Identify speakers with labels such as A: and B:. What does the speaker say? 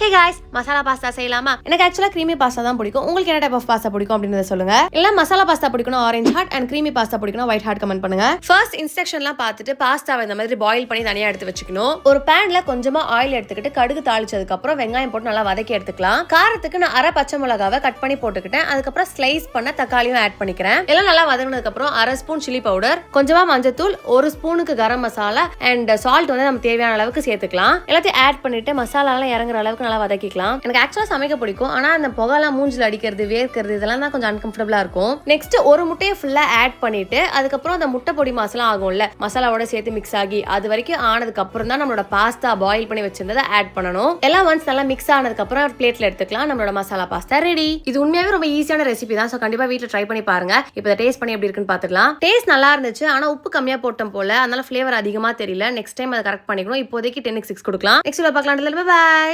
A: ஹே guys masala pasta செய்யலாமா? எனக்கு ஆக்சுவலா creamy பாஸ்தா தான் பிடிக்கும். உங்களுக்கு என்ன டைப் ஆஃப் பாஸ்தா பிடிக்கும் அப்படின்றத சொல்லுங்க. இல்ல மசாலா பாஸ்தா பிடிக்கணும் orange heart and creamy pasta பிடிக்கணும் ஒயிட் ஹார்ட் கமெண்ட் பண்ணுங்க. ஃபர்ஸ்ட் இன்ஸ்ட்ரக்ஷன்லாம் பார்த்துட்டு பாஸ்தாவை இந்த மாதிரி பாயில் பண்ணி தனியா எடுத்து வச்சுக்கணும். ஒரு பேன்ல கொஞ்சமா ஆயில் எடுத்துக்கிட்டு கடுகு தாளிச்சதுக்கு அப்புறம் வெங்காயம் போட்டு நல்லா வதக்கி எடுத்துக்கலாம். காரத்துக்கு நான் அரை பச்சை மிளகாவை கட் பண்ணி போட்டுக்கிட்டேன். அதுக்கப்புறம் ஸ்லைஸ் பண்ண தக்காளியும் ஆட் பண்ணிக்கிறேன். எல்லாம் நல்லா வதங்கினதுக்கு அப்புறம் அரை ஸ்பூன் சில்லி பவுடர், கொஞ்சமா மஞ்சத்தூள், ஒரு ஸ்பூனுக்கு கரம் மசாலா அண்ட் சால்ட் வந்து நம்ம தேவையான அளவுக்கு சேர்த்துக்கலாம். எல்லாத்தையும் ஆட் பண்ணிட்டு மசாலா எல்லாம் இறங்குற அளவுக்கு நல்லா வதக்கிக்கலாம். எனக்கு ஆக்சுவலா சமைக்க பிடிக்கும். ஆனா அந்த புகைலாம் மூஞ்சில அடிக்கிறது வேர்க்கிறது இதெல்லாம் தான் கொஞ்சம் அன்கம்ஃபர்டபுளா இருக்கும். நெக்ஸ்ட் ஒரு முட்டையை ஃபுல்லா ஆட் பண்ணிட்டு அதுக்கப்புறம் அந்த முட்டை பொடி மசாலா ஆகும்ல மசாலாவோட சேர்த்து மிக்ஸ் ஆகி அது வரைக்கும் ஆனதுக்கு அப்புறம் தான் நம்மளோட பாஸ்தா பாயில் பண்ணி வச்சிருந்ததை ஆட் பண்ணணும். எல்லாம் ஒன்ஸ் நல்லா மிக்ஸ் ஆனதுக்கு அப்புறம் ஒரு பிளேட்ல எடுத்துக்கலாம். நம்மளோட மசாலா பாஸ்தா ரெடி. இது உண்மையாவே ரொம்ப ஈஸியான ரெசிபி தான். சோ கண்டிப்பா வீட்ல ட்ரை பண்ணி பாருங்க. இப்போ டேஸ்ட் பண்ணி எப்படி இருக்குன்னு பாத்துக்கலாம். டேஸ்ட் நல்லா இருந்துச்சு. ஆனா உப்பு கம்மியா போட்டோம் போல, அதனால ஃபிளேவர் அதிகமா தெரியல. நெக்ஸ்ட் டைம் அதை கரெக்ட் பண்ணிக்கணும். இப்போதைக்கு 10க்கு 6 கொடுக்கலாம். நெக்ஸ்ட் பார்க்கலாம். பை.